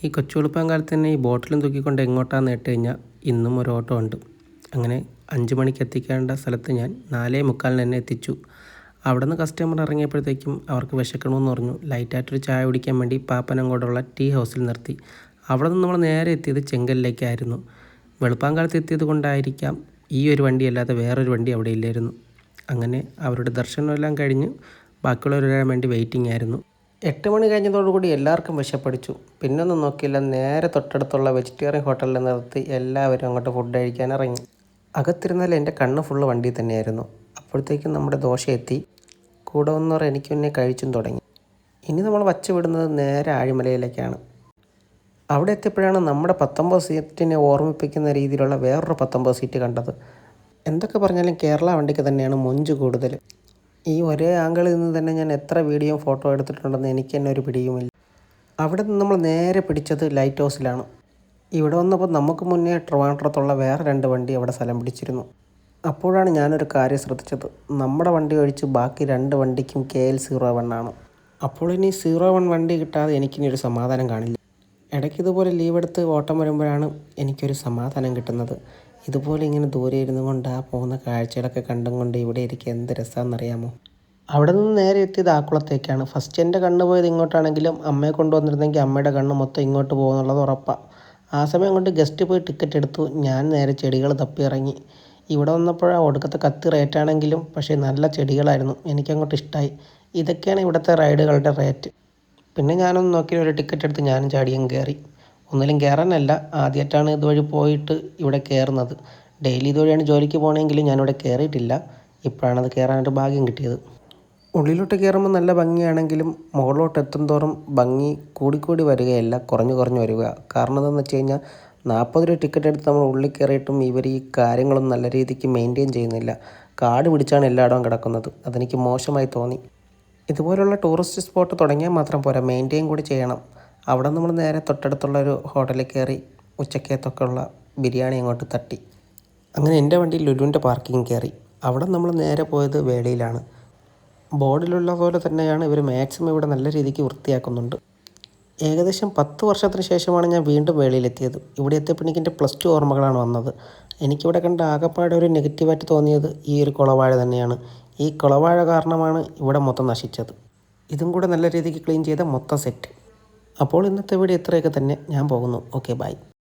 ഈ കൊച്ചു വെളുപ്പാങ്കാലത്ത് തന്നെ ഈ ബോട്ടിലും തൂക്കിക്കൊണ്ട് എങ്ങോട്ടാന്ന് കേട്ട് കഴിഞ്ഞാൽ ഇന്നും ഒരു ഓട്ടോ ഉണ്ട്. അങ്ങനെ 5 മണിക്ക് എത്തിക്കേണ്ട സ്ഥലത്ത് ഞാൻ 4:45 തന്നെ എത്തിച്ചു. അവിടെ നിന്ന് കസ്റ്റമർ ഇറങ്ങിയപ്പോഴത്തേക്കും അവർക്ക് വിശക്കണമെന്ന് പറഞ്ഞു. ലൈറ്റായിട്ടൊരു ചായ കുടിക്കാൻ വേണ്ടി പാപ്പനംകോടുള്ള ടീ ഹൗസിൽ നിർത്തി. അവിടെ നിന്ന് നമ്മൾ നേരെ എത്തിയത് ചെങ്കലിലേക്കായിരുന്നു. വെളുപ്പാങ്കാലത്ത് എത്തിയത് കൊണ്ടായിരിക്കാം ഈ ഒരു വണ്ടി അല്ലാതെ വേറൊരു വണ്ടി അവിടെ ഇല്ലായിരുന്നു. അങ്ങനെ അവരുടെ ദർശനമെല്ലാം കഴിഞ്ഞ് ബാക്കിയുള്ളവർ വരാൻ വേണ്ടി വെയിറ്റിംഗ് ആയിരുന്നു. 8 മണി കഴിഞ്ഞതോടുകൂടി എല്ലാവർക്കും വിശപ്പടിച്ചു. പിന്നൊന്നും നോക്കിയില്ല, നേരെ തൊട്ടടുത്തുള്ള വെജിറ്റേറിയൻ ഹോട്ടലിൽ നിർത്തി എല്ലാവരും അങ്ങോട്ട് ഫുഡ് കഴിക്കാൻ ഇറങ്ങി. അകത്തിരുന്നാൽ എൻ്റെ കണ്ണ് ഫുള്ള് വണ്ടി തന്നെയായിരുന്നു. അപ്പോഴത്തേക്കും നമ്മുടെ ദോശ എത്തി. കൂടെ വന്നവർ എനിക്ക് മുന്നേ കഴിച്ചും തുടങ്ങി. ഇനി നമ്മൾ വച്ച് വിടുന്നത് നേരെ ആഴിമലയിലേക്കാണ്. അവിടെ എത്തിയപ്പോഴാണ് നമ്മുടെ 19 സീറ്റിനെ ഓർമ്മിപ്പിക്കുന്ന രീതിയിലുള്ള വേറൊരു 19 സീറ്റ് കണ്ടത്. എന്തൊക്കെ പറഞ്ഞാലും കേരള വണ്ടിക്ക് തന്നെയാണ് മൊഞ്ച് കൂടുതൽ. ഈ ഒരേ ആംഗിളിൽ നിന്ന് തന്നെ ഞാൻ എത്ര വീഡിയോയും ഫോട്ടോ എടുത്തിട്ടുണ്ടെന്ന് എനിക്ക് തന്നെ ഒരു പിടിയുമില്ല. അവിടെ നിന്ന് നമ്മൾ നേരെ പിടിച്ചത് ലൈറ്റ് ഹൗസിലാണ്. ഇവിടെ വന്നപ്പോൾ നമുക്ക് മുന്നേ ട്രിവാൻഡ്രത്തുള്ള വേറെ 2 വണ്ടി അവിടെ സ്ഥലം പിടിച്ചിരുന്നു. അപ്പോഴാണ് ഞാനൊരു കാര്യം ശ്രദ്ധിച്ചത്. നമ്മുടെ വണ്ടി ഒഴിച്ച് ബാക്കി 2 വണ്ടിക്കും KL01 ആണ്. അപ്പോൾ ഇനി 01 വണ്ടി കിട്ടാതെ എനിക്കിനി ഒരു സമാധാനം കാണില്ല. ഇടയ്ക്ക് ഇതുപോലെ ലീവ് എടുത്ത് ഓട്ടം വരുമ്പോഴാണ് എനിക്കൊരു സമാധാനം കിട്ടുന്നത്. ഇതുപോലെ ഇങ്ങനെ ദൂരെ ഇരുന്നു കൊണ്ട് ആ പോകുന്ന കാഴ്ചകളൊക്കെ കണ്ടും കൊണ്ട് ഇവിടെ ഇരിക്കുക എന്ത് രസമാണെന്നറിയാമോ. അവിടെ നിന്ന് നേരെ എത്തിയത് ആക്കുളത്തേക്കാണ്. ഫസ്റ്റ് എൻ്റെ കണ്ണ് പോയത് ഇങ്ങോട്ടാണെങ്കിലും അമ്മയെ കൊണ്ടുവന്നിരുന്നെങ്കിൽ അമ്മയുടെ കണ്ണ് മൊത്തം ഇങ്ങോട്ട് പോകുന്നുള്ളത് ഉറപ്പാണ്. ആ സമയം കൊണ്ട് ഗസ്റ്റ് പോയി ടിക്കറ്റ് എടുത്തു. ഞാൻ നേരെ ചെടികൾ തപ്പി ഇറങ്ങി. ഇവിടെ വന്നപ്പോഴാണ് ഒടുക്കത്തെ കത്തി റേറ്റാണെങ്കിലും പക്ഷേ നല്ല ചെടികളായിരുന്നു. എനിക്കങ്ങോട്ട് ഇഷ്ടമായി. ഇതൊക്കെയാണ് ഇവിടുത്തെ റൈഡുകളുടെ റേറ്റ്. പിന്നെ ഞാനൊന്ന് നോക്കി ഒരു ടിക്കറ്റ് എടുത്ത് ഞാനും ചാടിയും കയറി. ഒന്നിലും കയറാനല്ല, ആദ്യമായിട്ടാണ് ഇതുവഴി പോയിട്ട് ഇവിടെ കയറുന്നത്. ഡെയിലി ഇതുവഴിയാണ് ജോലിക്ക് പോകണമെങ്കിലും ഞാനിവിടെ കയറിയിട്ടില്ല. ഇപ്പോഴാണത് കയറാനായിട്ട് ഭാഗ്യം കിട്ടിയത്. ഉള്ളിലോട്ട് കയറുമ്പോൾ നല്ല ഭംഗിയാണെങ്കിലും മുകളിലോട്ട് എത്തും തോറും ഭംഗി കൂടിക്കൂടി വരികയല്ല, കുറഞ്ഞു കുറഞ്ഞു വരിക. കാരണം എന്താണെന്ന് വെച്ച് കഴിഞ്ഞാൽ 40 രൂപ ടിക്കറ്റ് എടുത്ത് നമ്മൾ ഉള്ളിൽ കയറിയിട്ടും ഇവർ ഈ കാര്യങ്ങളൊന്നും നല്ല രീതിക്ക് മെയിൻറ്റെയിൻ ചെയ്യുന്നില്ല. കാട് പിടിച്ചാണ് എല്ലായിടവും കിടക്കുന്നത്. അതെനിക്ക് മോശമായി തോന്നി. ഇതുപോലുള്ള ടൂറിസ്റ്റ് സ്പോട്ട് തുടങ്ങിയാൽ മാത്രം പോരാ, മെയിൻറ്റെയിൻ കൂടി ചെയ്യണം. അവിടെ നമ്മൾ നേരെ തൊട്ടടുത്തുള്ളൊരു ഹോട്ടലിൽ കയറി ഉച്ചക്കത്തൊക്കെ ഉള്ള ബിരിയാണി അങ്ങോട്ട് തട്ടി. അങ്ങനെ എൻ്റെ വണ്ടി ലുലുവിൻ്റെ പാർക്കിംഗ് കയറി. അവിടെ നമ്മൾ നേരെ പോയത് വേളിയിലാണ്. ബോർഡിലുള്ള പോലെ തന്നെയാണ് ഇവർ മാക്സിമം ഇവിടെ നല്ല രീതിക്ക് വൃത്തിയാക്കുന്നുണ്ട്. ഏകദേശം 10 വർഷത്തിന് ശേഷമാണ് ഞാൻ വീണ്ടും വേളിയിലെത്തിയത്. ഇവിടെ എത്തിയപ്പോൾ എനിക്ക് എൻ്റെ +2 ഓർമ്മകളാണ് വന്നത്. എനിക്കിവിടെ കണ്ട ആകപ്പാടെ ഒരു നെഗറ്റീവായിട്ട് തോന്നിയത് ഈ ഒരു കുളവാഴ തന്നെയാണ്. ഈ കുളവാഴ കാരണമാണ് ഇവിടെ മൊത്തം നശിച്ചത്. ഇതും കൂടെ നല്ല രീതിക്ക് ക്ലീൻ ചെയ്ത മൊത്തം സെറ്റ്. അപ്പോൾ ഇന്നത്തെ വീഡിയോ ഇത്രയൊക്കെ തന്നെ. ഞാൻ പോകുന്നു. Okay, by.